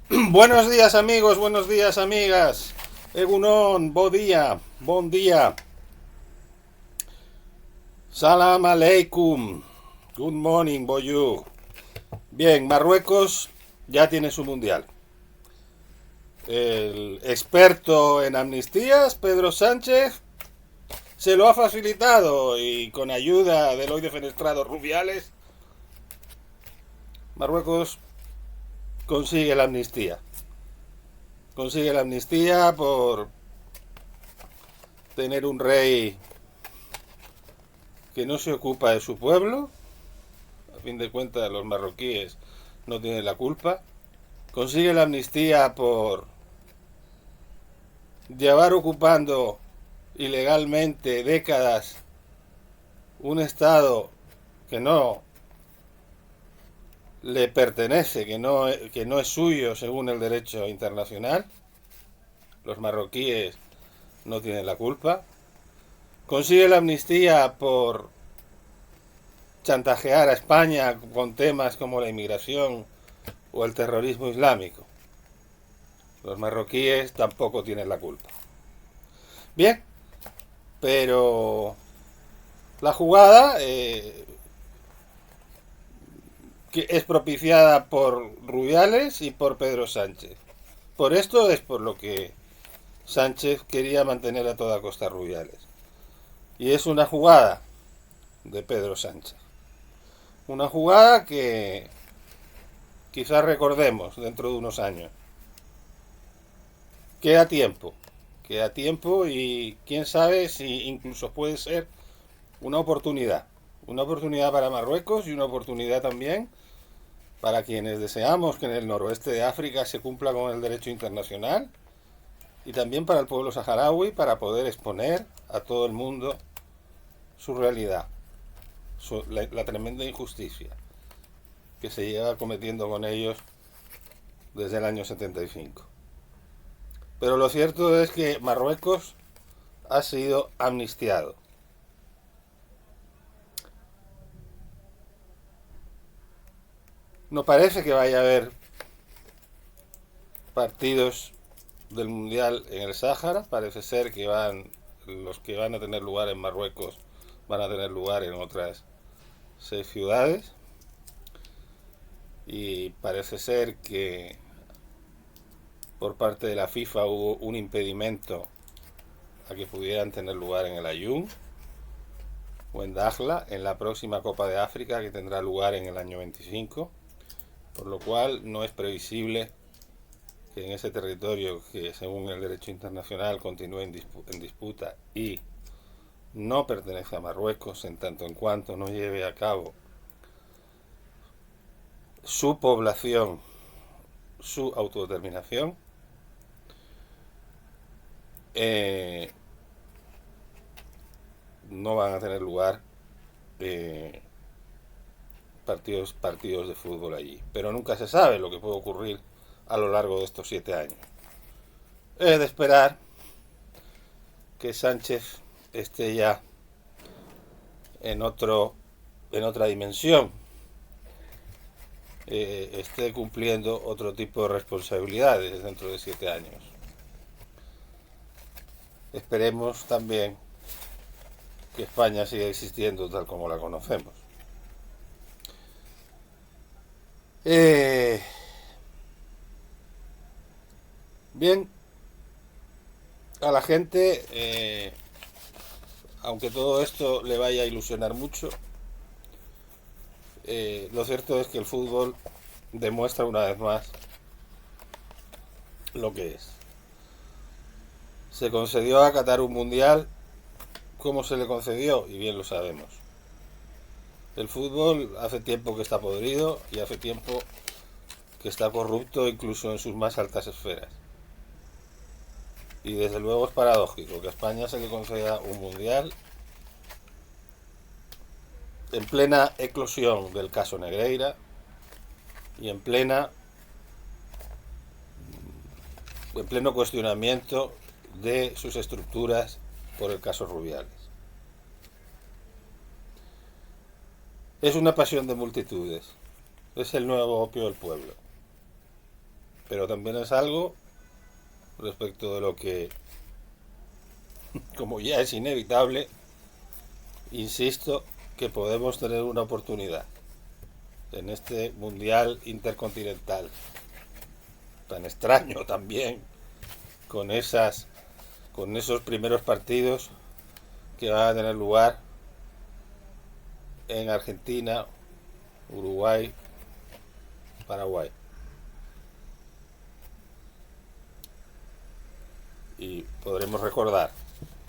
Buenos días amigos, buenos días amigas. Egunon, bon día. Salam aleikum. Good morning, bonjour. Bien, Marruecos ya tiene su mundial. El experto en amnistías, Pedro Sánchez, se lo ha facilitado y con ayuda del hoy defenestrado Rubiales, Marruecos consigue la amnistía. Consigue la amnistía por tener un rey que no se ocupa de su pueblo. A fin de cuentas, los marroquíes no tienen la culpa. Consigue la amnistía por llevar ocupando ilegalmente décadas un estado que no le pertenece, que no es suyo según el derecho internacional. Los marroquíes no tienen la culpa. Consigue la amnistía por chantajear a España con temas como la inmigración o el terrorismo islámico. Los marroquíes tampoco tienen la culpa. Bien, pero la jugada que es propiciada por Rubiales y por Pedro Sánchez. Por esto es por lo que Sánchez quería mantener a toda costa a Rubiales. Y es una jugada de Pedro Sánchez. Una jugada que quizás recordemos dentro de unos años. Queda tiempo. Queda tiempo y quién sabe si incluso puede ser una oportunidad. Una oportunidad para Marruecos y una oportunidad también para quienes deseamos que en el noroeste de África se cumpla con el derecho internacional y también para el pueblo saharaui para poder exponer a todo el mundo su realidad, la tremenda injusticia que se lleva cometiendo con ellos desde el año 75. Pero lo cierto es que Marruecos ha sido amnistiado. No parece que vaya a haber partidos del Mundial en el Sáhara. Parece ser que los que van a tener lugar en Marruecos van a tener lugar en otras 6 ciudades. Y parece ser que por parte de la FIFA hubo un impedimento a que pudieran tener lugar en el Aaiún o en Dakhla en la próxima Copa de África que tendrá lugar en el año 25, por lo cual no es previsible que en ese territorio que según el derecho internacional continúe en disputa y no pertenece a Marruecos en tanto en cuanto no lleve a cabo su población, su autodeterminación, eh, no van a tener lugar eh, partidos de fútbol allí. Pero nunca se sabe lo que puede ocurrir a lo largo de estos 7 años. Es de esperar que Sánchez esté ya en otra dimensión, esté cumpliendo otro tipo de responsabilidades dentro de 7 años. Esperemos también que España siga existiendo tal como la conocemos. Eh, bien, a la gente, aunque todo esto le vaya a ilusionar mucho, lo cierto es que el fútbol demuestra una vez más lo que es. Se concedió a Qatar un mundial como se le concedió, y bien lo sabemos. El fútbol hace tiempo que está podrido y hace tiempo que está corrupto incluso en sus más altas esferas. Y desde luego es paradójico que a España se le conceda un mundial en plena eclosión del caso Negreira y en pleno cuestionamiento de sus estructuras por el caso Rubiales. Es una pasión de multitudes, es el nuevo opio del pueblo. pero también es algo respecto de lo que, como ya es inevitable, insisto que podemos tener una oportunidad en este mundial intercontinental tan extraño también, con esos primeros partidos que van a tener lugar en Argentina, Uruguay, Paraguay. Y podremos recordar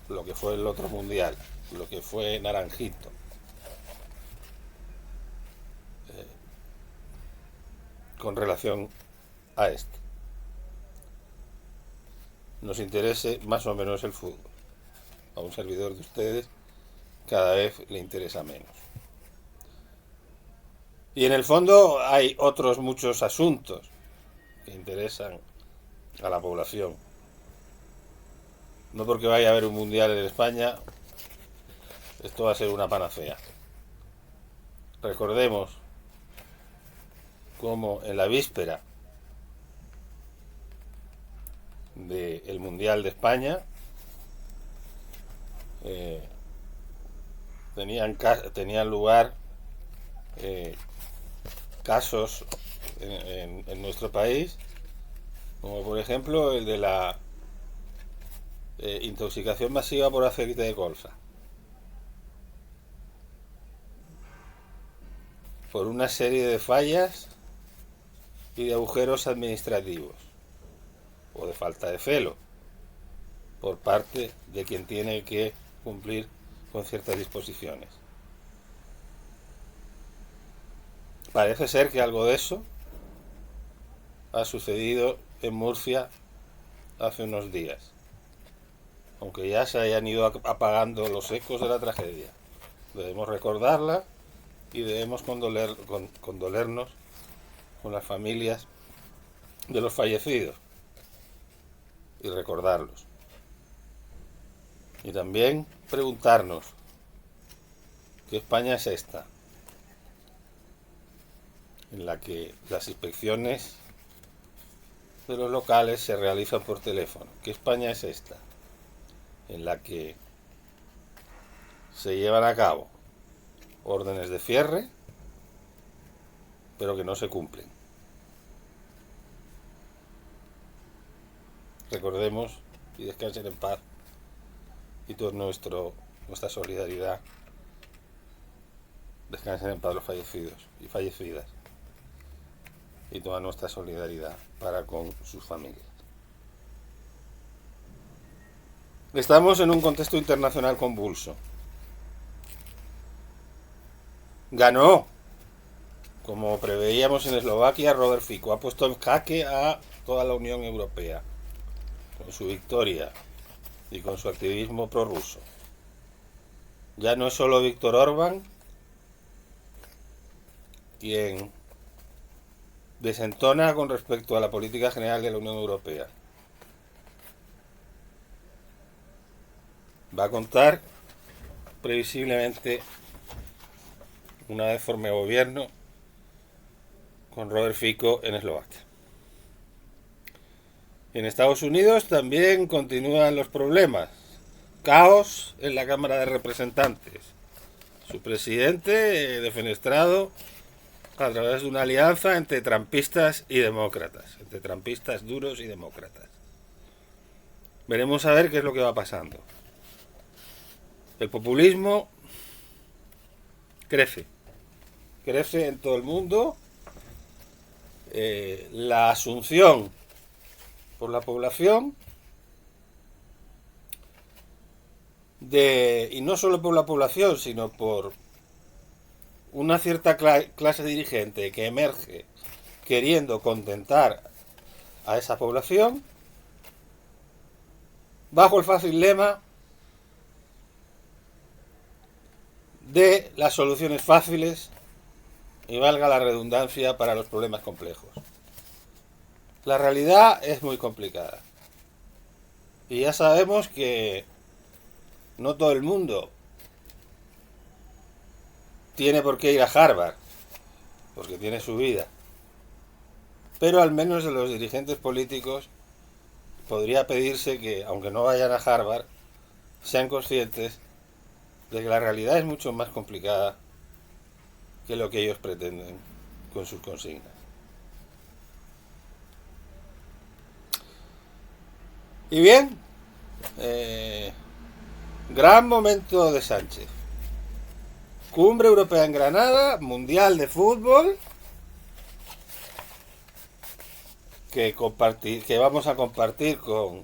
lo que fue el otro mundial, lo que fue Naranjito, con relación a este. Nos interese más o menos el fútbol. A un servidor de ustedes cada vez le interesa menos. Y en el fondo hay otros muchos asuntos que interesan a la población. No porque vaya a haber un mundial en España, esto va a ser una panacea. Recordemos cómo en la víspera del Mundial de España tenían lugar casos en nuestro país, como por ejemplo el de la intoxicación masiva por aceite de colza, por una serie de fallas y de agujeros administrativos o de falta de celo por parte de quien tiene que cumplir con ciertas disposiciones. Parece ser que algo de eso ha sucedido en Murcia hace unos días, aunque ya se hayan ido apagando los ecos de la tragedia. Debemos recordarla y debemos condolernos con las familias de los fallecidos y recordarlos. Y también preguntarnos, ¿qué España es esta? En la que las inspecciones de los locales se realizan por teléfono. ¿Qué España es esta? En la que se llevan a cabo órdenes de cierre, pero que no se cumplen. Recordemos y descansen en paz, y toda nuestra solidaridad. Descansen en paz los fallecidos y fallecidas, y toda nuestra solidaridad para con sus familias. Estamos en un contexto internacional convulso. Ganó, como preveíamos en Eslovaquia, Robert Fico. Ha puesto en jaque a toda la Unión Europea con su victoria y con su activismo prorruso. Ya no es solo Víctor Orbán quien desentona con respecto a la política general de la Unión Europea. Va a contar previsiblemente, una vez forme gobierno, con Robert Fico en Eslovaquia. En Estados Unidos también continúan los problemas. Caos en la Cámara de Representantes. Su presidente defenestrado a través de una alianza entre trampistas y demócratas, entre trampistas duros y demócratas. Veremos a ver qué es lo que va pasando. El populismo crece en todo el mundo. La asunción por la población y no solo por la población, sino por una cierta clase dirigente que emerge queriendo contentar a esa población bajo el fácil lema de las soluciones fáciles y, valga la redundancia, para los problemas complejos. La realidad es muy complicada y ya sabemos que no todo el mundo tiene por qué ir a Harvard, porque tiene su vida. pero al menos de los dirigentes políticos podría pedirse que, aunque no vayan a Harvard, sean conscientes de que la realidad es mucho más complicada que lo que ellos pretenden con sus consignas. Y bien, gran momento de Sánchez. Cumbre Europea en Granada, Mundial de Fútbol, que vamos a compartir con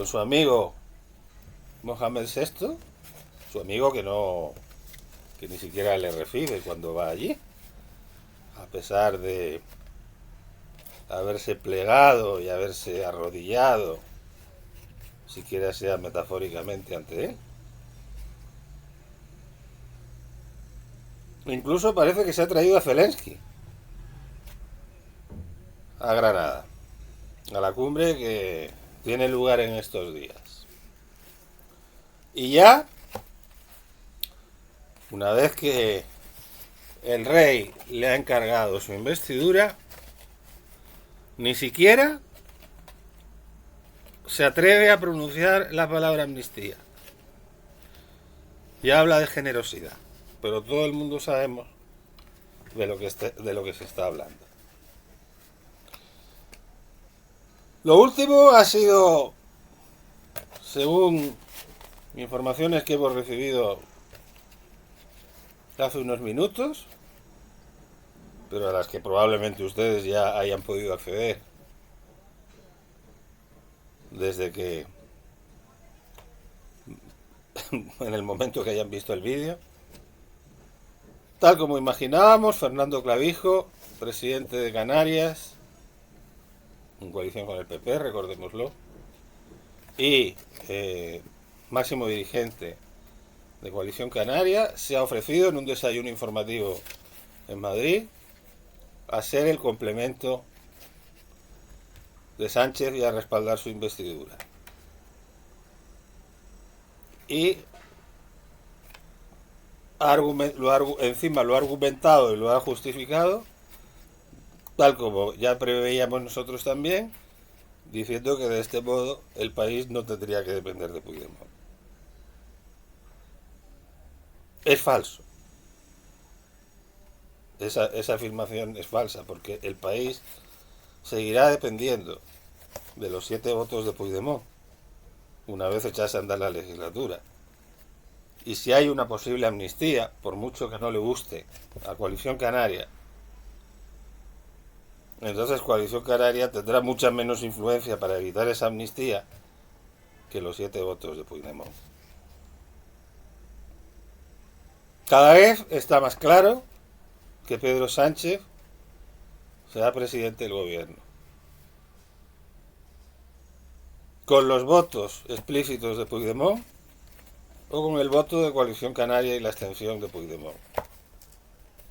su amigo Mohamed VI, su amigo que ni siquiera le recibe cuando va allí, a pesar de haberse plegado y haberse arrodillado, siquiera sea metafóricamente, ante él. Incluso parece que se ha traído a Zelensky a Granada, a la cumbre que tiene lugar en estos días. Y ya, una vez que el rey le ha encargado su investidura, ni siquiera se atreve a pronunciar la palabra amnistía. Ya habla de generosidad, pero todo el mundo sabemos de lo que se está hablando. Lo último ha sido, según informaciones que hemos recibido hace unos minutos, pero a las que probablemente ustedes ya hayan podido acceder desde que en el momento que hayan visto el vídeo. Tal como imaginábamos, Fernando Clavijo, presidente de Canarias, en coalición con el PP, recordémoslo, y máximo dirigente de Coalición Canaria, se ha ofrecido en un desayuno informativo en Madrid a ser el complemento de Sánchez y a respaldar su investidura. Y encima lo ha argumentado y lo ha justificado, tal como ya preveíamos nosotros también, diciendo que de este modo el país no tendría que depender de Puigdemont. Es falso. Esa afirmación es falsa, porque el país seguirá dependiendo de los 7 votos de Puigdemont una vez echase a andar la legislatura. Y si hay una posible amnistía, por mucho que no le guste a Coalición Canaria, entonces Coalición Canaria tendrá mucha menos influencia para evitar esa amnistía que los 7 votos de Puigdemont. Cada vez está más claro que Pedro Sánchez será presidente del gobierno, con los votos explícitos de Puigdemont o con el voto de Coalición Canaria y la abstención de Puigdemont.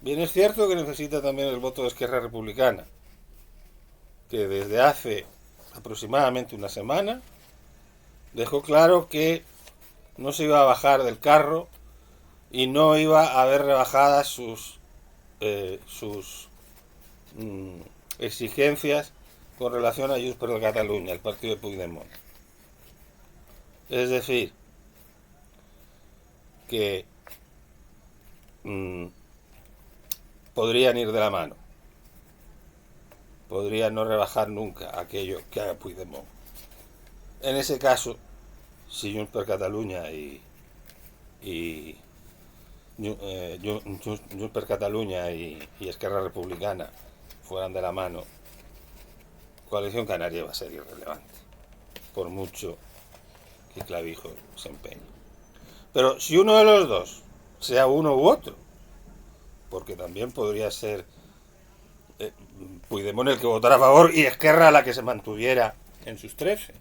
Bien, es cierto que necesita también el voto de Esquerra Republicana, que desde hace aproximadamente una semana dejó claro que no se iba a bajar del carro y no iba a haber rebajadas sus exigencias con relación a Junts per Catalunya, el partido de Puigdemont. Es decir, que podrían ir de la mano. Podrían no rebajar nunca aquello que haga Puigdemont. En ese caso, si Junts per Catalunya Junts per Catalunya y Esquerra Republicana fueran de la mano, Coalición Canaria va a ser irrelevante, por mucho que Clavijo se empeñe. Pero si uno de los dos, sea uno u otro, porque también podría ser Puigdemont el que votara a favor y Esquerra la que se mantuviera en sus 13,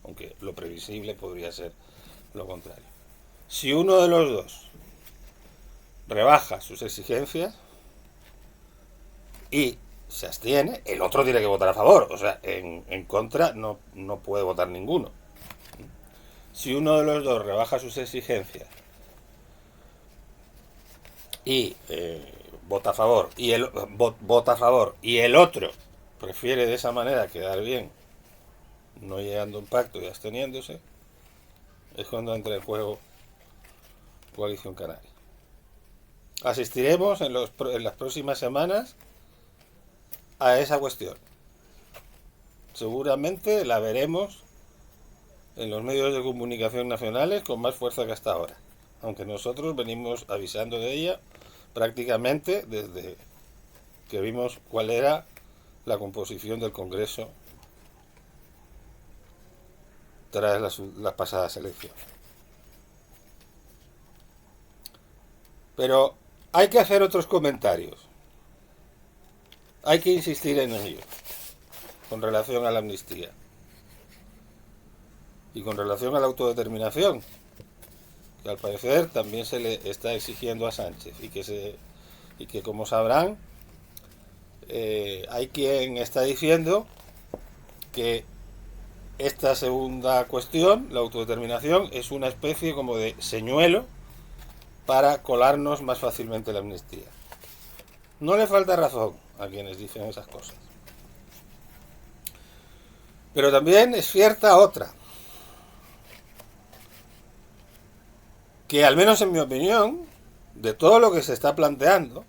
aunque lo previsible podría ser lo contrario. Si uno de los dos rebaja sus exigencias y se abstiene, el otro tiene que votar a favor. O sea, en contra no puede votar ninguno. Si uno de los dos rebaja sus exigencias y vota a favor vota a favor y el otro prefiere de esa manera quedar bien, no llegando a un pacto y absteniéndose, es cuando entra en juego Coalición Canaria. Asistiremos en las próximas semanas a esa cuestión. Seguramente la veremos en los medios de comunicación nacionales con más fuerza que hasta ahora, aunque nosotros venimos avisando de ella prácticamente desde que vimos cuál era la composición del Congreso tras las pasadas elecciones. Pero hay que hacer otros comentarios. Hay que insistir en ellos con relación a la amnistía y con relación a la autodeterminación, que al parecer también se le está exigiendo a Sánchez y que como sabrán, hay quien está diciendo que esta segunda cuestión, la autodeterminación, es una especie como de señuelo para colarnos más fácilmente la amnistía. No le falta razón a quienes dicen esas cosas. Pero también es cierta otra, que al menos en mi opinión, de todo lo que se está planteando,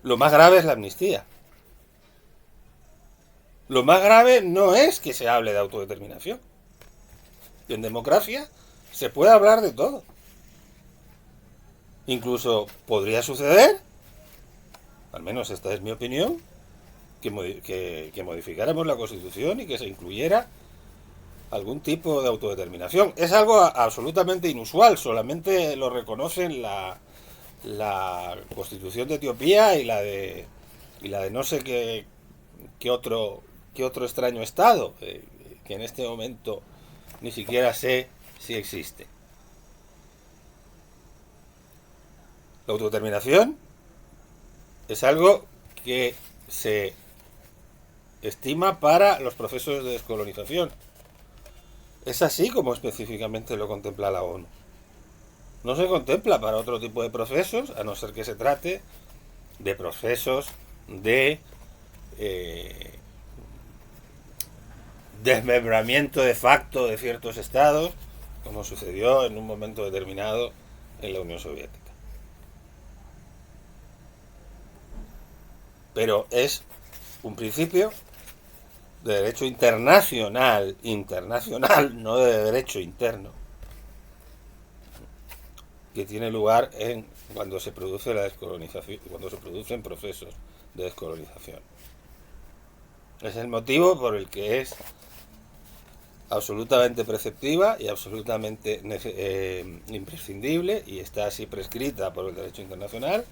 lo más grave es la amnistía. Lo más grave no es que se hable de autodeterminación. Y en democracia se puede hablar de todo. Incluso podría suceder, al menos esta es mi opinión, que modificáramos la Constitución y que se incluyera algún tipo de autodeterminación. Es algo absolutamente inusual, solamente lo reconocen la Constitución de Etiopía y la de no sé qué otro extraño estado, que en este momento ni siquiera sé si existe. La autodeterminación es algo que se estima para los procesos de descolonización. Es así como específicamente lo contempla la ONU. No se contempla para otro tipo de procesos, a no ser que se trate de procesos de desmembramiento de facto de ciertos estados, como sucedió en un momento determinado en la Unión Soviética. Pero es un principio de derecho internacional, no de derecho interno, que tiene lugar cuando se produce la descolonización, cuando se producen procesos de descolonización. Es el motivo por el que es absolutamente preceptiva y absolutamente imprescindible, y está así prescrita por el derecho internacional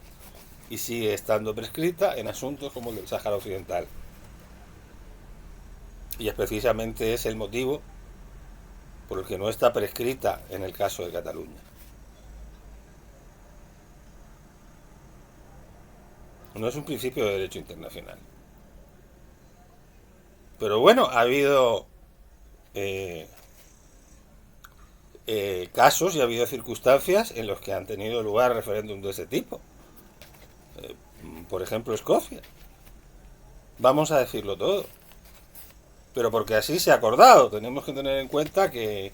y sigue estando prescrita en asuntos como el del Sáhara Occidental. Y es precisamente ese el motivo por el que no está prescrita en el caso de Cataluña. No es un principio de derecho internacional. Pero bueno, ha habido casos y ha habido circunstancias en los que han tenido lugar referéndums de ese tipo. Por ejemplo, Escocia. Vamos a decirlo todo. Pero porque así se ha acordado. Tenemos que tener en cuenta que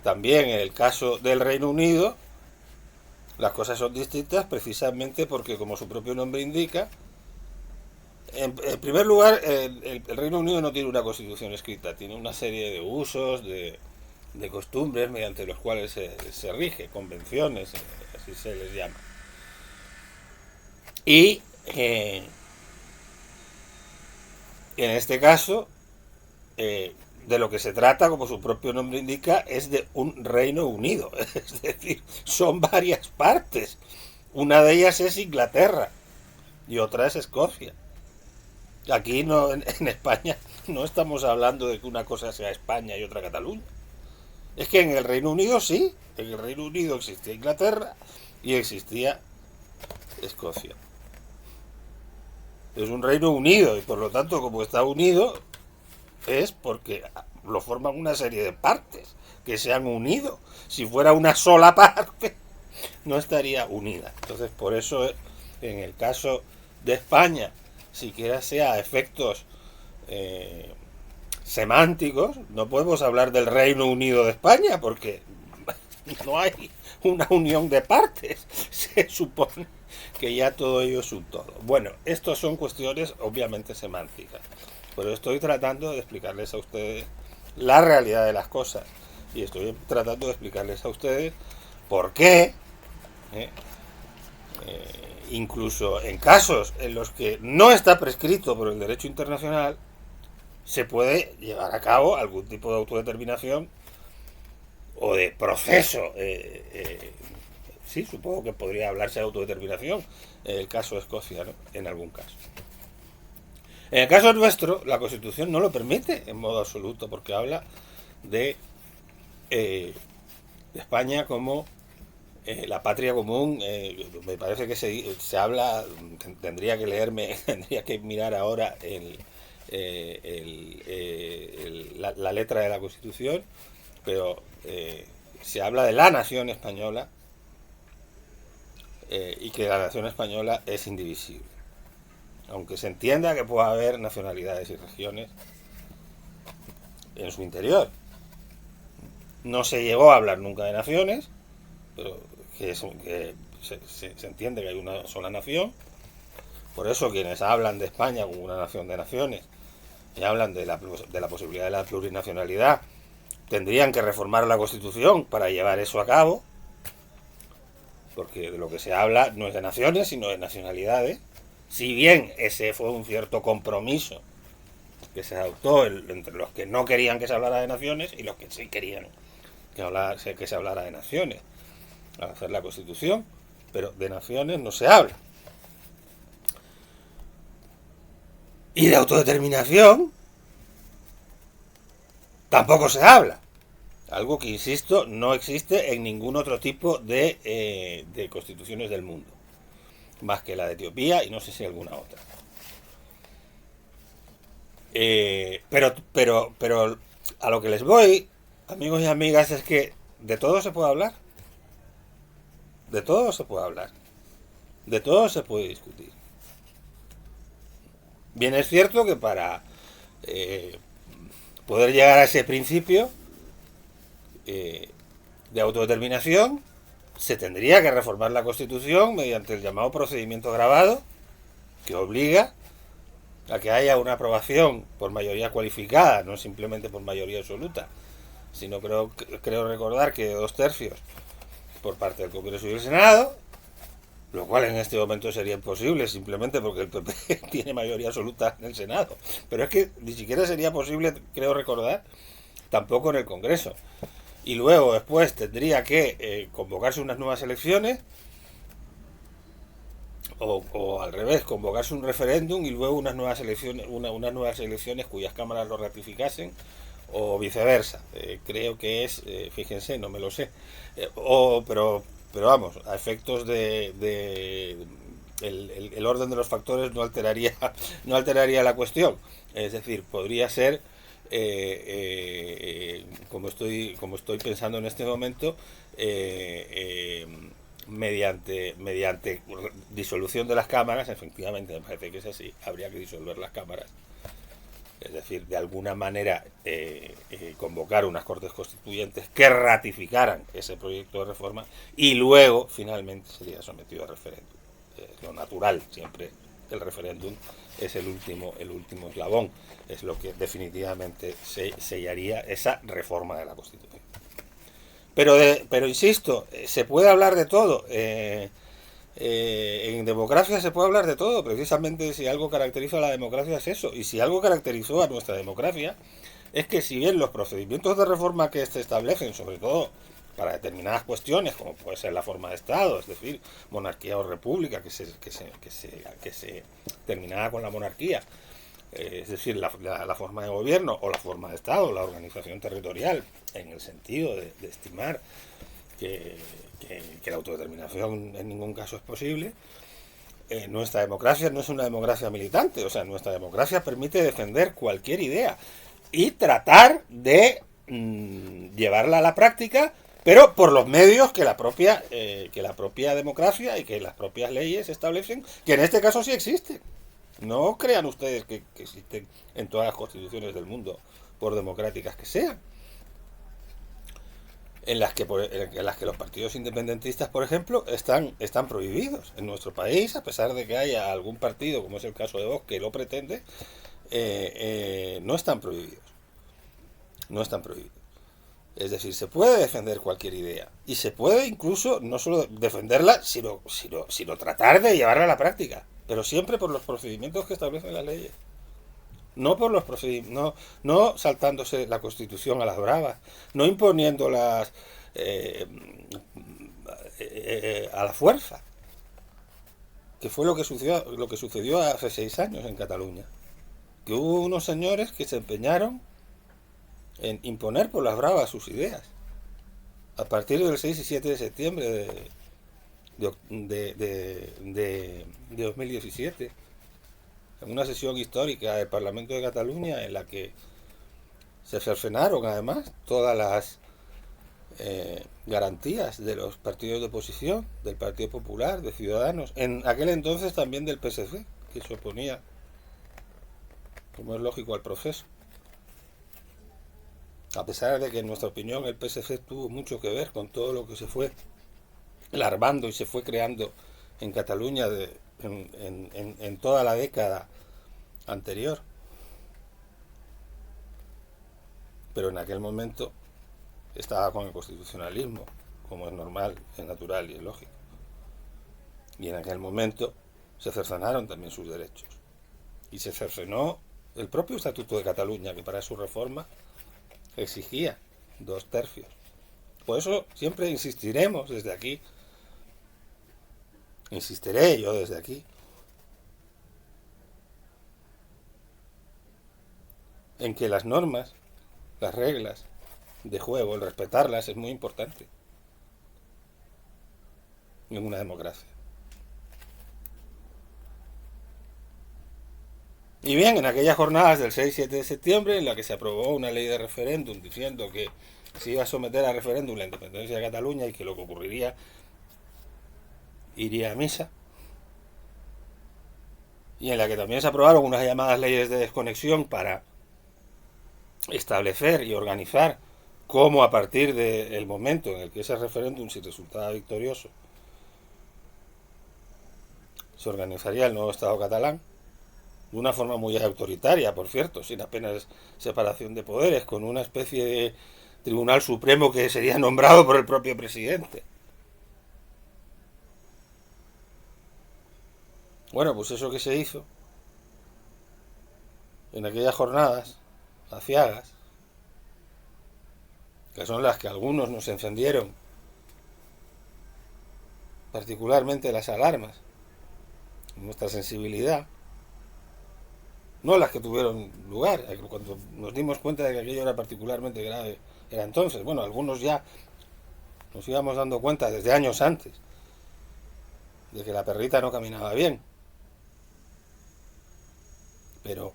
también en el caso del Reino Unido las cosas son distintas precisamente porque, como su propio nombre indica, en primer lugar, el Reino Unido no tiene una constitución escrita, tiene una serie de usos, de costumbres mediante los cuales se rige, convenciones, así se les llama. Y en este caso, de lo que se trata, como su propio nombre indica, es de un Reino Unido. Es decir, son varias partes. Una de ellas es Inglaterra y otra es Escocia. Aquí no, en España no estamos hablando de que una cosa sea España y otra Cataluña. Es que en el Reino Unido sí, en el Reino Unido existía Inglaterra y existía Escocia. Es un Reino Unido y por lo tanto, como está unido, es porque lo forman una serie de partes que se han unido. Si fuera una sola parte, no estaría unida. Entonces, por eso, en el caso de España, siquiera sea a efectos semánticos, no podemos hablar del Reino Unido de España, porque no hay una unión de partes. Se supone que ya todo ello es un todo. Bueno, estas son cuestiones obviamente semánticas, pero estoy tratando de explicarles a ustedes la realidad de las cosas, y estoy tratando de explicarles a ustedes por qué, eh, incluso en casos en los que no está prescrito por el derecho internacional, se puede llevar a cabo algún tipo de autodeterminación o de proceso. Sí, supongo que podría hablarse de autodeterminación en el caso de Escocia, ¿no? En algún caso. En el caso nuestro, la Constitución no lo permite en modo absoluto, porque habla de España como la patria común. Me parece que se habla, tendría que leerme, tendría que mirar ahora la letra de la Constitución, pero se habla de la nación española, y que la nación española es indivisible, aunque se entienda que pueda haber nacionalidades y regiones en su interior. No se llegó a hablar nunca de naciones, pero que se entiende que hay una sola nación. Por eso quienes hablan de España como una nación de naciones y hablan de la posibilidad de la plurinacionalidad tendrían que reformar la Constitución para llevar eso a cabo, porque de lo que se habla no es de naciones, sino de nacionalidades, si bien ese fue un cierto compromiso que se adoptó entre los que no querían que se hablara de naciones y los que sí querían que se hablara de naciones al hacer la Constitución, pero de naciones no se habla. Y de autodeterminación tampoco se habla. Algo que, insisto, no existe en ningún otro tipo de constituciones del mundo, más que la de Etiopía y no sé si alguna otra. Pero a lo que les voy, amigos y amigas, es que de todo se puede hablar. De todo se puede hablar. De todo se puede discutir. Bien, es cierto que para poder llegar a ese principio de autodeterminación se tendría que reformar la Constitución mediante el llamado procedimiento agravado, que obliga a que haya una aprobación por mayoría cualificada, no simplemente por mayoría absoluta, sino creo recordar que 2/3 por parte del Congreso y el Senado, lo cual en este momento sería imposible, simplemente porque el PP tiene mayoría absoluta en el Senado. Pero es que ni siquiera sería posible, creo recordar, tampoco en el Congreso. Y luego, después, tendría que convocarse unas nuevas elecciones, o al revés, convocarse un referéndum y luego unas nuevas elecciones cuyas cámaras lo ratificasen, o viceversa. Creo que es, fíjense, no me lo sé. Pero vamos, a efectos el orden de los factores no alteraría la cuestión. Es decir, podría ser, como estoy pensando en este momento, mediante disolución de las cámaras. Efectivamente, me parece que es así, habría que disolver las cámaras, es decir, de alguna manera convocar unas Cortes Constituyentes que ratificaran ese proyecto de reforma y luego finalmente sería sometido a referéndum. Lo natural, siempre el referéndum es el último eslabón, es lo que definitivamente sellaría esa reforma de la Constitución. Pero insisto, se puede hablar de todo. En democracia se puede hablar de todo. Precisamente, si algo caracteriza a la democracia es eso. Y si algo caracterizó a nuestra democracia es que, si bien los procedimientos de reforma que se establecen, sobre todo para determinadas cuestiones, como puede ser la forma de Estado, es decir, monarquía o república, que se terminaba con la monarquía, es decir, la forma de gobierno o la forma de Estado, la organización territorial, en el sentido de estimar que la autodeterminación en ningún caso es posible. Nuestra democracia no es una democracia militante, o sea, nuestra democracia permite defender cualquier idea y tratar de llevarla a la práctica pero por los medios que la propia democracia y que las propias leyes establecen, que en este caso sí existen. No crean ustedes que existen en todas las constituciones del mundo, por democráticas que sean, en las que los partidos independentistas, por ejemplo, están prohibidos. En nuestro país, a pesar de que haya algún partido, como es el caso de Vox, que lo pretende, no están prohibidos. No están prohibidos. Es decir, se puede defender cualquier idea. Y se puede incluso no solo defenderla, sino tratar de llevarla a la práctica. Pero siempre por los procedimientos que establecen las leyes. No por los procedimientos, no saltándose la Constitución a las bravas, no imponiéndolas a la fuerza, que fue lo que sucedió hace 6 años en Cataluña. Que hubo unos señores que se empeñaron en imponer por las bravas sus ideas. A partir del 6 y 7 de septiembre de 2017, en una sesión histórica del Parlamento de Cataluña en la que se cercenaron además todas las garantías de los partidos de oposición, del Partido Popular, de Ciudadanos, en aquel entonces también del PSC, que se oponía, como es lógico, al proceso. A pesar de que en nuestra opinión el PSC tuvo mucho que ver con todo lo que se fue larvando y se fue creando en Cataluña en toda la década anterior. Pero en aquel momento estaba con el constitucionalismo, como es normal, es natural y es lógico. Y en aquel momento se cercenaron también sus derechos. Y se cercenó el propio Estatuto de Cataluña, que para su reforma exigía 2/3. Por eso siempre insistiremos desde aquí, insistiré yo desde aquí, en que las normas, las reglas de juego, el respetarlas es muy importante en una democracia. Y bien, en aquellas jornadas del 6-7 de septiembre, en la que se aprobó una ley de referéndum diciendo que se iba a someter a referéndum la independencia de Cataluña y que lo que ocurriría iría a misa, y en la que también se aprobaron unas llamadas leyes de desconexión para establecer y organizar cómo, a partir del momento en el que ese referéndum, si resultaba victorioso, se organizaría el nuevo Estado catalán, de una forma muy autoritaria, por cierto, sin apenas separación de poderes, con una especie de tribunal supremo que sería nombrado por el propio presidente. Bueno, pues eso que se hizo en aquellas jornadas aciagas, que son las que algunos nos encendieron particularmente las alarmas, nuestra sensibilidad, no las que tuvieron lugar, cuando nos dimos cuenta de que aquello era particularmente grave, era entonces. Bueno, algunos ya nos íbamos dando cuenta desde años antes de que la perrita no caminaba bien, pero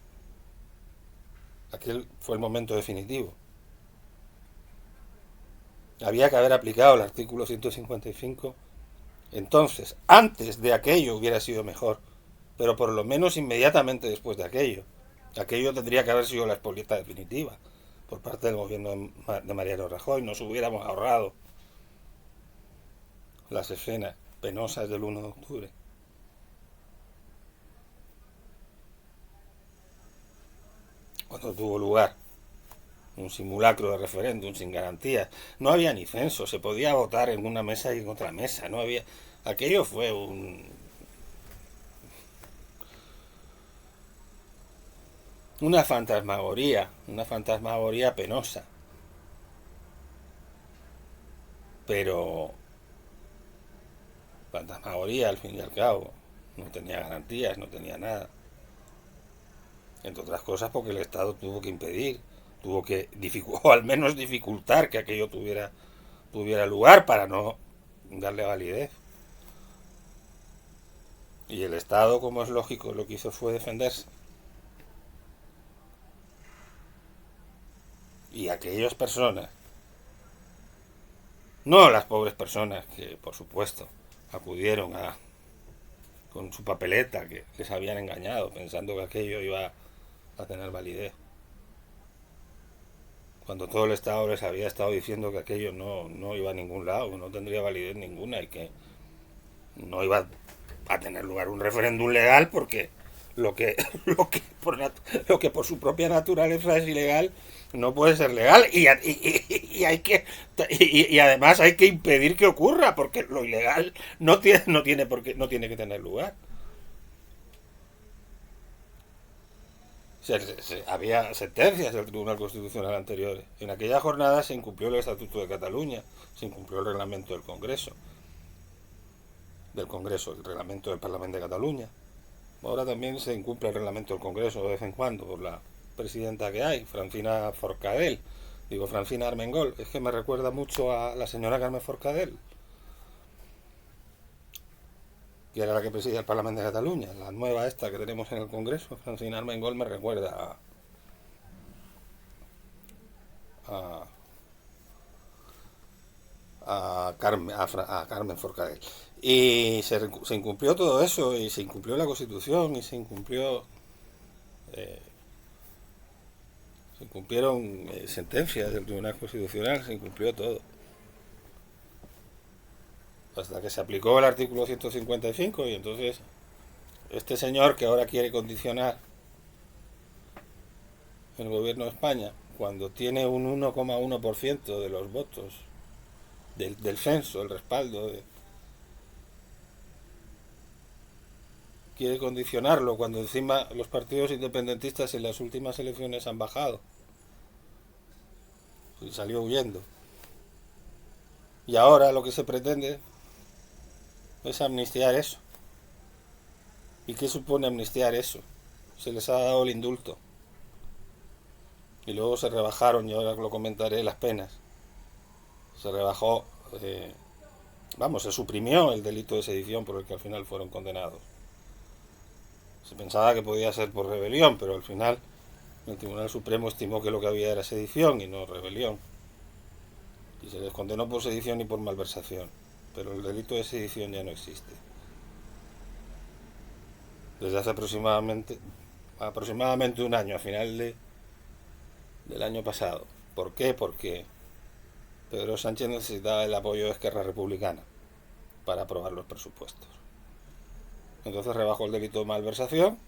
aquel fue el momento definitivo. Había que haber aplicado el artículo 155 entonces. Antes de aquello hubiera sido mejor, pero por lo menos inmediatamente después de aquello. Aquello tendría que haber sido la expolieta definitiva por parte del gobierno de Mariano Rajoy. Nos hubiéramos ahorrado las escenas penosas del 1 de octubre. Cuando tuvo lugar un simulacro de referéndum sin garantías. No había ni censo, se podía votar en una mesa y en otra mesa. No había. Aquello fue una fantasmagoría penosa. Pero fantasmagoría al fin y al cabo. No tenía garantías, no tenía nada. Entre otras cosas porque el Estado tuvo que impedir, tuvo que o al menos dificultar que aquello tuviera lugar para no darle validez. Y el Estado, como es lógico, lo que hizo fue defenderse. Y aquellas personas No las pobres personas que, por supuesto, acudieron con su papeleta, que les habían engañado pensando que aquello iba a tener validez, cuando todo el Estado les había estado diciendo que aquello no iba a ningún lado, que no tendría validez ninguna y que no iba a tener lugar un referéndum legal porque lo que, lo que por su propia naturaleza es ilegal no puede ser legal y hay que y además hay que impedir que ocurra porque lo ilegal no tiene que tener lugar. Había sentencias del Tribunal Constitucional anteriores. En aquella jornada se incumplió el Estatuto de Cataluña, se incumplió el reglamento del Congreso, el reglamento del Parlamento de Cataluña. Ahora también se incumple el reglamento del Congreso de vez en cuando por la presidenta que hay, Francina Forcadell. Digo, Francina Armengol, es que me recuerda mucho a la señora Carmen Forcadell, que era la que presidía el Parlamento de Cataluña. La nueva esta que tenemos en el Congreso, Francina Armengol, me recuerda a, a Carmen Forcadell. Y se incumplió todo eso, y se incumplió la Constitución, y eh, se incumplieron sentencias del Tribunal Constitucional, se incumplió todo. Hasta que se aplicó el artículo 155 y entonces este señor que ahora quiere condicionar el gobierno de España, cuando tiene un 1,1% de los votos del censo, el respaldo, quiere condicionarlo cuando encima los partidos independentistas en las últimas elecciones han bajado y salió huyendo. Y ahora lo que se pretende es amnistiar eso. ¿Y qué supone amnistiar eso? Se les ha dado el indulto. Y luego se rebajaron, y ahora lo comentaré, las penas. Se rebajó, se suprimió el delito de sedición por el que al final fueron condenados. Se pensaba que podía ser por rebelión, pero al final el Tribunal Supremo estimó que lo que había era sedición y no rebelión. Y se les condenó por sedición y por malversación. Pero el delito de sedición ya no existe. Desde hace aproximadamente un año, a final del año pasado. ¿Por qué? Porque Pedro Sánchez necesitaba el apoyo de Esquerra Republicana para aprobar los presupuestos. Entonces rebajó el delito de malversación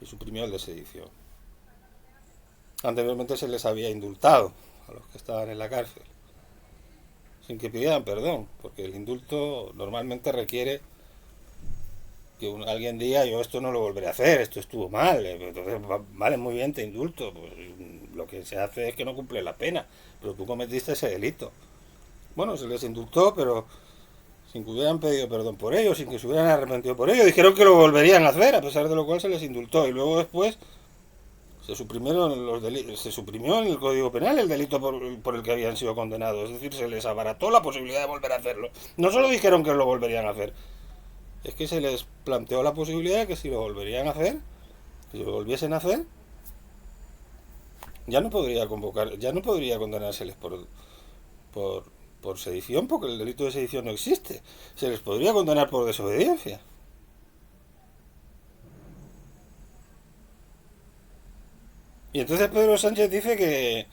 y suprimió el de sedición. Anteriormente se les había indultado a los que estaban en la cárcel, sin que pidieran perdón, porque el indulto normalmente requiere que alguien diga, yo esto no lo volveré a hacer, esto estuvo mal, entonces vale, muy bien, te indulto, pues lo que se hace es que no cumple la pena, pero tú cometiste ese delito. Bueno, se les indultó, pero sin que hubieran pedido perdón por ello, sin que se hubieran arrepentido por ello, dijeron que lo volverían a hacer, a pesar de lo cual se les indultó, y luego después se suprimió en el Código Penal el delito por el que habían sido condenados, es decir, se les abarató la posibilidad de volver a hacerlo. No solo dijeron que lo volverían a hacer, es que se les planteó la posibilidad de que si lo volverían a hacer, si lo volviesen a hacer, ya no podría condenárseles por, por sedición, porque el delito de sedición no existe. Se les podría condenar por desobediencia. Y entonces Pedro Sánchez dice que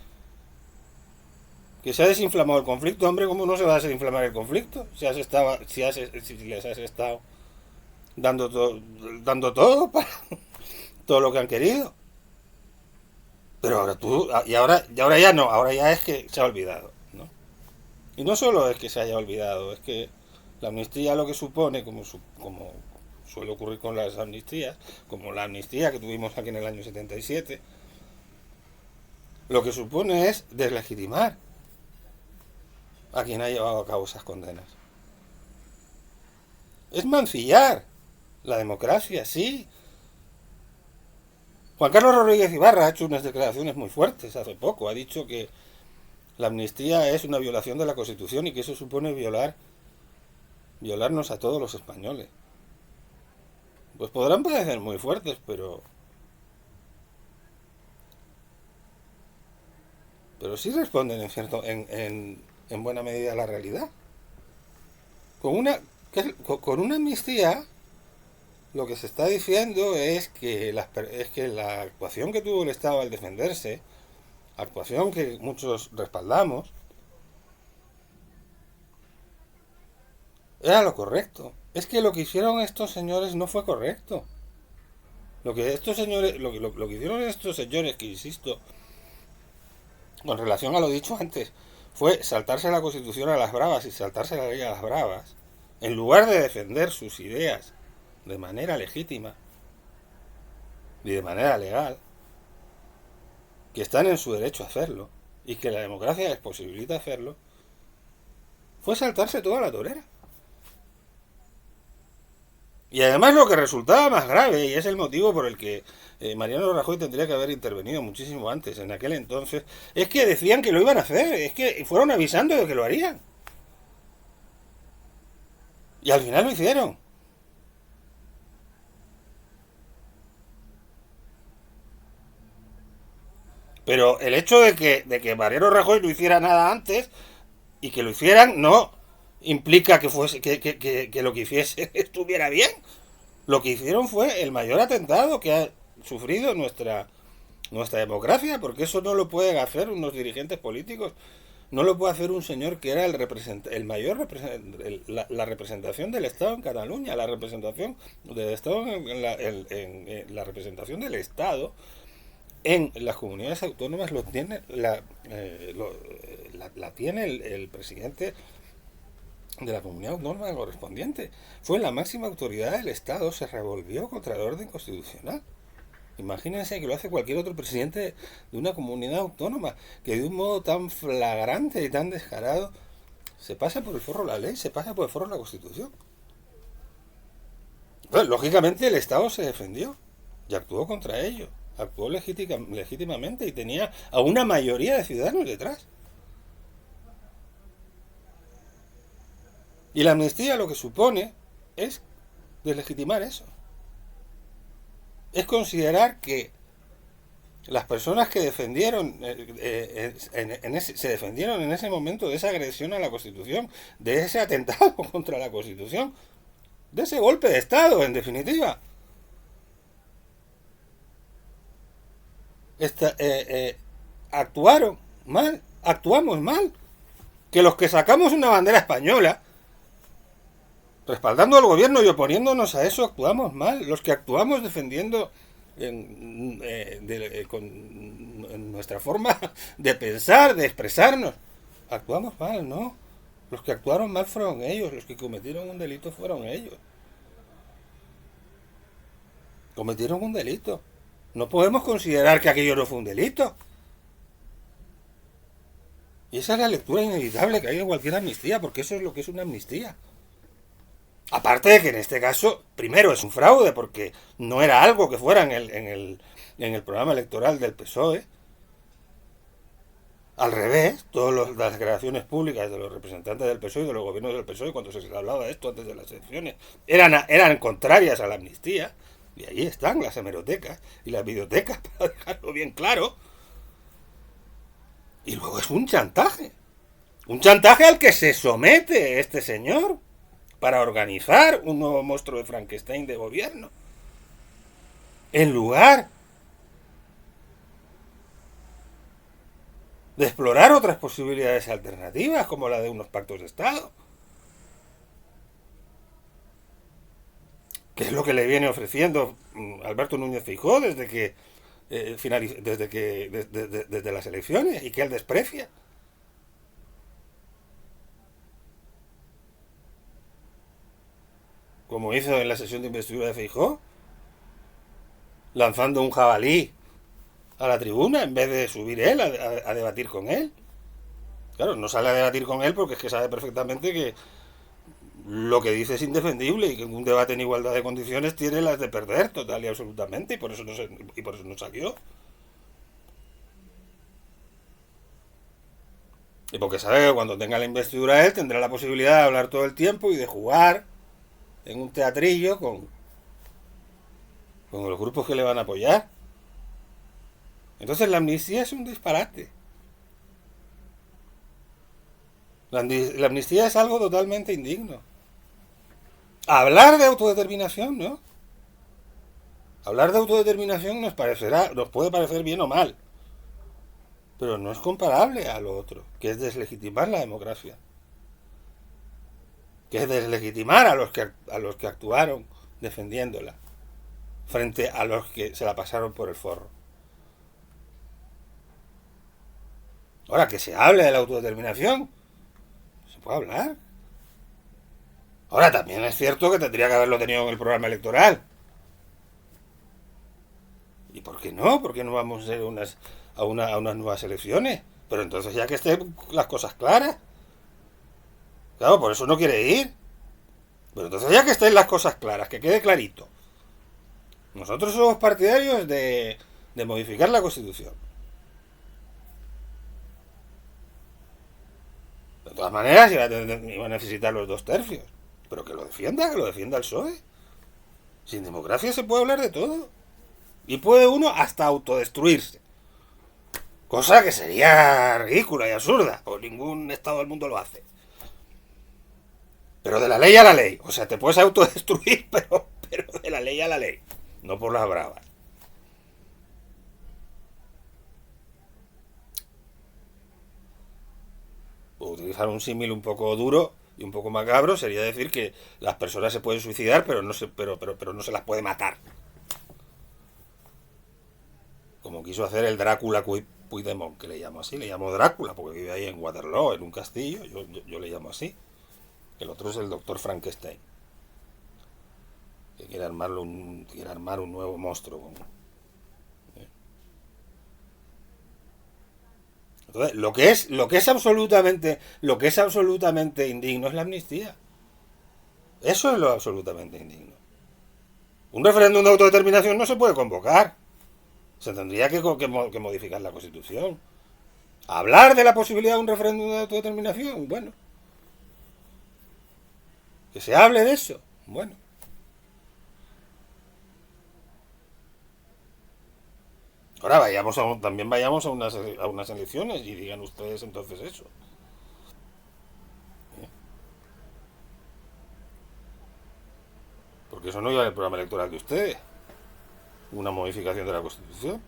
se ha desinflamado el conflicto. Hombre, ¿cómo no se va a desinflamar el conflicto? Si les has estado dando, dando todo para todo lo que han querido. Pero ahora ya no, ahora ya es que se ha olvidado, ¿no? Y no solo es que se haya olvidado, es que la amnistía lo que supone, como suele ocurrir con las amnistías, como la amnistía que tuvimos aquí en el año 77, lo que supone es deslegitimar a quien ha llevado a cabo esas condenas. Es mancillar la democracia, sí. Juan Carlos Rodríguez Ibarra ha hecho unas declaraciones muy fuertes hace poco. Ha dicho que la amnistía es una violación de la Constitución y que eso supone violarnos a todos los españoles. Pues podrán parecer muy fuertes, pero sí responden en en buena medida la realidad. Con con una amnistía, lo que se está diciendo es que la actuación que tuvo el Estado al defenderse, actuación que muchos respaldamos, era lo correcto. Es que lo que hicieron estos señores no fue correcto. Lo que estos señores, lo que hicieron estos señores, que insisto, con relación a lo dicho antes, fue saltarse la Constitución a las bravas y saltarse la ley a las bravas, en lugar de defender sus ideas de manera legítima y de manera legal, que están en su derecho a hacerlo y que la democracia les posibilita hacerlo, fue saltarse toda la torera. Y además lo que resultaba más grave, y es el motivo por el que Mariano Rajoy tendría que haber intervenido muchísimo antes, en aquel entonces, es que decían que lo iban a hacer, es que fueron avisando de que lo harían. Y al final lo hicieron. Pero el hecho de que Mariano Rajoy no hiciera nada antes y que lo hicieran no implica que fuese que lo que hiciese estuviera bien. Lo que hicieron fue el mayor atentado que ha sufrido nuestra democracia, porque eso no lo pueden hacer unos dirigentes políticos, no lo puede hacer un señor que era el mayor la representación del Estado en Cataluña, la representación del Estado la representación del Estado en las comunidades autónomas lo tiene la tiene el presidente de la comunidad autónoma correspondiente. Fue la máxima autoridad del Estado, se revolvió contra el orden constitucional. Imagínense que lo hace cualquier otro presidente de una comunidad autónoma, que de un modo tan flagrante y tan descarado se pasa por el forro la ley, se pasa por el forro la Constitución. Entonces, lógicamente el Estado se defendió y actuó contra ello, actuó legítimamente y tenía a una mayoría de ciudadanos detrás. Y la amnistía lo que supone es deslegitimar eso. Es considerar que las personas que defendieron se defendieron en ese momento de esa agresión a la Constitución, de ese atentado contra la Constitución, de ese golpe de Estado, en definitiva, actuaron mal, actuamos mal. Que los que sacamos una bandera española respaldando al gobierno y oponiéndonos a eso actuamos mal. Los que actuamos defendiendo en nuestra forma de pensar, de expresarnos, actuamos mal, ¿no? Los que actuaron mal fueron ellos, los que cometieron un delito fueron ellos. Cometieron un delito. No podemos considerar que aquello no fue un delito. Y esa es la lectura inevitable que hay en cualquier amnistía, porque eso es lo que es una amnistía. Aparte de que en este caso, primero es un fraude, porque no era algo que fuera en el programa electoral del PSOE. Al revés, todas las declaraciones públicas de los representantes del PSOE y de los gobiernos del PSOE, cuando se hablaba de esto antes de las elecciones, eran contrarias a la amnistía. Y ahí están las hemerotecas y las videotecas, para dejarlo bien claro. Y luego es un chantaje. Un chantaje al que se somete este señor para organizar un nuevo monstruo de Frankenstein de gobierno. En lugar de explorar otras posibilidades alternativas, como la de unos pactos de Estado. Que es lo que le viene ofreciendo Alberto Núñez Feijóo desde las elecciones, y que él desprecia. Como hizo en la sesión de investidura de Feijóo, lanzando un jabalí a la tribuna en vez de subir él a debatir con él. Claro, no sale a debatir con él porque es que sabe perfectamente que lo que dice es indefendible y que en un debate en igualdad de condiciones tiene las de perder total y absolutamente, y por eso no salió. Y porque sabe que cuando tenga la investidura él tendrá la posibilidad de hablar todo el tiempo y de jugar en un teatrillo con los grupos que le van a apoyar. Entonces la amnistía es un disparate. La amnistía es algo totalmente indigno. Hablar de autodeterminación, ¿no? Hablar de autodeterminación nos puede parecer bien o mal, pero no es comparable a lo otro, que es deslegitimar la democracia, que es deslegitimar a los que actuaron defendiéndola, frente a los que se la pasaron por el forro. Ahora, que se hable de la autodeterminación, se puede hablar. Ahora, también es cierto que tendría que haberlo tenido en el programa electoral. ¿Y por qué no? ¿Por qué no vamos a ir a unas nuevas elecciones? Pero entonces ya que estén las cosas claras. Claro, por eso no quiere ir. Pero entonces ya que estén las cosas claras, que quede clarito. Nosotros somos partidarios de modificar la Constitución. De todas maneras, iba a necesitar los 2 tercios. Pero que lo defienda el PSOE. Sin democracia se puede hablar de todo. Y puede uno hasta autodestruirse. Cosa que sería ridícula y absurda. Pues ningún Estado del mundo lo hace. Pero de la ley a la ley. O sea, te puedes autodestruir, pero de la ley a la ley. No por las bravas. Utilizar un símil un poco duro y un poco macabro sería decir que las personas se pueden suicidar, pero no se las puede matar. Como quiso hacer el Drácula Puigdemont, que le llamo así, le llamo Drácula, porque vive ahí en Waterloo, en un castillo, yo le llamo así. El otro es el doctor Frankenstein, que quiere armar un nuevo monstruo. Entonces, lo que es absolutamente indigno es la amnistía. Eso es lo absolutamente indigno. Un referéndum de autodeterminación no se puede convocar. Se tendría que modificar la Constitución. Hablar de la posibilidad de un referéndum de autodeterminación, bueno. Que se hable de eso, bueno. Ahora también vayamos a unas elecciones y digan ustedes entonces eso. Porque eso no iba en el programa electoral de ustedes. Una modificación de la Constitución.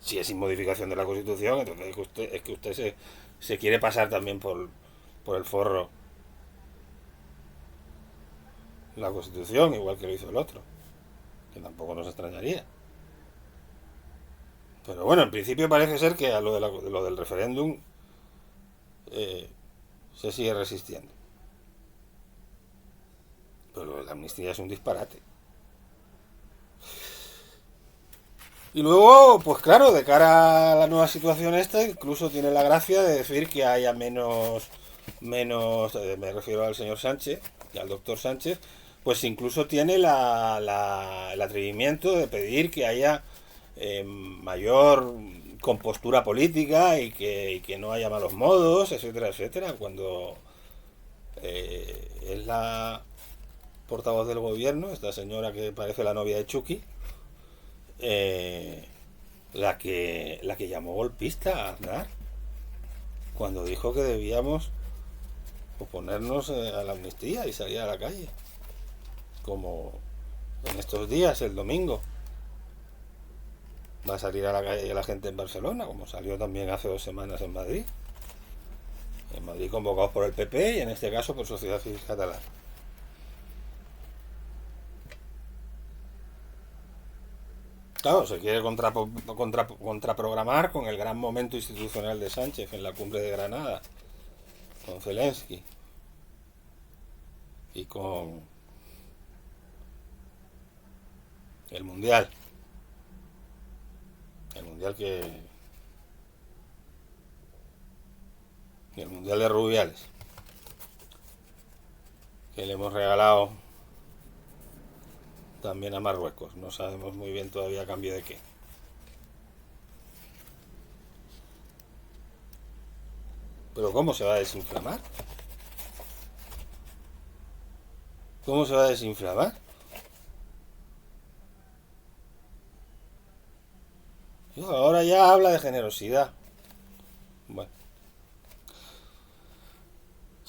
Si es sin modificación de la Constitución, entonces es que usted se quiere pasar también por el forro la Constitución, igual que lo hizo el otro. Que tampoco nos extrañaría. Pero bueno, en principio parece ser que a lo del referéndum eh, se sigue resistiendo. Pero lo de la amnistía es un disparate. Y luego, pues claro, de cara a la nueva situación esta, incluso tiene la gracia de decir que haya me refiero al señor Sánchez y al doctor Sánchez, pues incluso tiene el atrevimiento de pedir que haya mayor compostura política y que no haya malos modos, etcétera, etcétera, cuando es la portavoz del gobierno, esta señora que parece la novia de Chucky, eh, la que llamó golpista a Aznar cuando dijo que debíamos oponernos a la amnistía y salir a la calle, como en estos días, el domingo va a salir a la calle la gente en Barcelona, como salió también hace 2 semanas en Madrid, convocados por el PP y en este caso por Sociedad Civil Catalana. Claro, se quiere contraprogramar con el gran momento institucional de Sánchez en la cumbre de Granada, con Zelensky y con el Mundial. El Mundial el Mundial de Rubiales, que le hemos regalado también a Marruecos. No sabemos muy bien todavía a cambio de qué. Pero ¿cómo se va a desinflamar? ¿Cómo se va a desinflamar? Ahora ya habla de generosidad.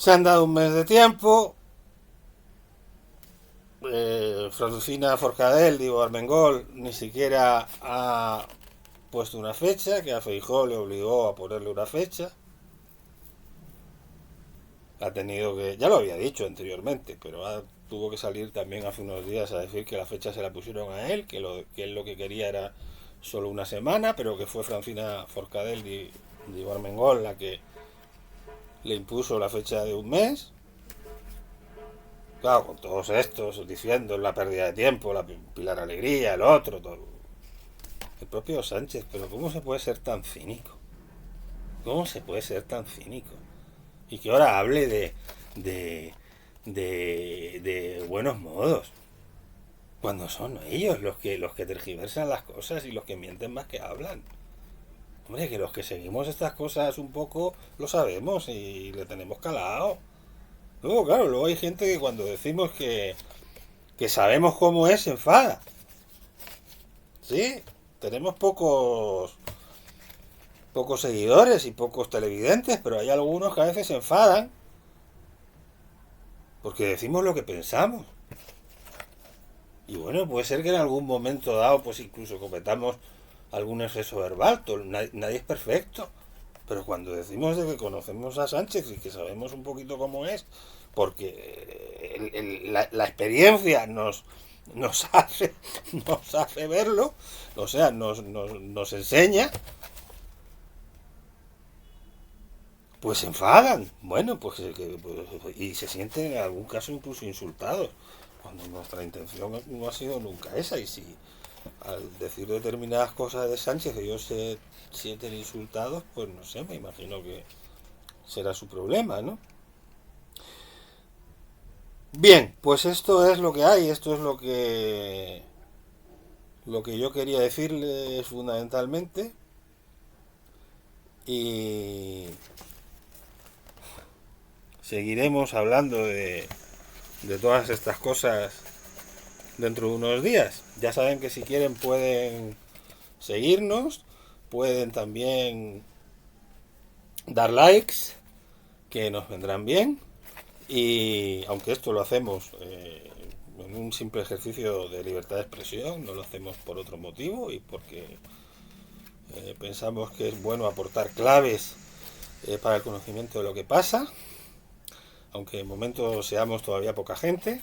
Se han dado un mes de tiempo. Francina Forcadell, digo Armengol, ni siquiera ha puesto una fecha, que a Feijóo le obligó a ponerle una fecha. Ha tenido que, ya lo había dicho anteriormente, pero tuvo que salir también hace unos días a decir que la fecha se la pusieron a él, que él lo que quería era solo una semana, pero que fue Francina Forcadell, digo Armengol, la que le impuso la fecha de un mes. Claro, con todos estos diciendo la pérdida de tiempo, la Pilar Alegría, el otro, todo. El propio Sánchez, pero ¿cómo se puede ser tan cínico? ¿Cómo se puede ser tan cínico? Y que ahora hable de buenos modos, cuando son ellos los que tergiversan las cosas y los que mienten más que hablan. Hombre, que los que seguimos estas cosas un poco lo sabemos y le tenemos calado. Luego, claro, luego hay gente que cuando decimos que sabemos cómo es, se enfada. Sí, tenemos pocos seguidores y pocos televidentes, pero hay algunos que a veces se enfadan porque decimos lo que pensamos. Y bueno, puede ser que en algún momento dado, pues incluso cometamos algún exceso verbal. Nadie es perfecto. Pero cuando decimos de que conocemos a Sánchez y que sabemos un poquito cómo es, porque la experiencia nos hace verlo, o sea, nos enseña, pues se enfadan. Bueno, y se sienten en algún caso incluso insultados, cuando nuestra intención no ha sido nunca esa. Y si al decir determinadas cosas de Sánchez ellos se sienten insultados, pues no sé, me imagino que será su problema, ¿no? Bien, pues esto es lo que hay, esto es lo que yo quería decirles fundamentalmente. Y seguiremos hablando de todas estas cosas dentro de unos días. Ya saben que si quieren pueden seguirnos, pueden también dar likes, que nos vendrán bien. Y aunque esto lo hacemos en un simple ejercicio de libertad de expresión, no lo hacemos por otro motivo y porque pensamos que es bueno aportar claves para el conocimiento de lo que pasa, aunque en momentos seamos todavía poca gente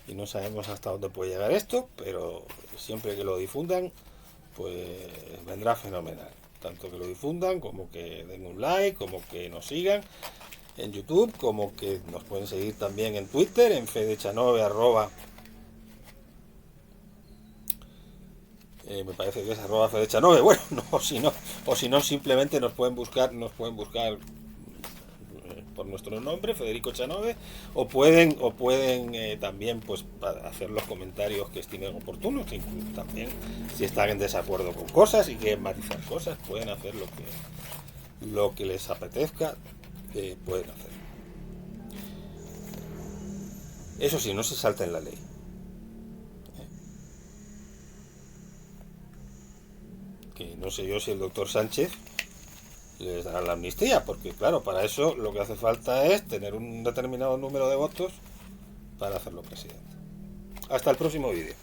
y no sabemos hasta dónde puede llegar esto, pero siempre que lo difundan, pues vendrá fenomenal. Tanto que lo difundan, como que den un like, como que nos sigan en YouTube, como que nos pueden seguir también en Twitter, en fedechanove, me parece que es @fedechanove. Bueno, no, o si no simplemente nos pueden buscar por nuestro nombre, Federico Chanove, o pueden también pues hacer los comentarios que estimen oportunos, incluso también si están en desacuerdo con cosas y quieren matizar cosas, pueden hacer lo que les apetezca, pueden hacer. Eso sí, no se salten la ley. Que no sé yo si el doctor Sánchez les dará la amnistía, porque claro, para eso lo que hace falta es tener un determinado número de votos para hacerlo presidente. Hasta el próximo vídeo.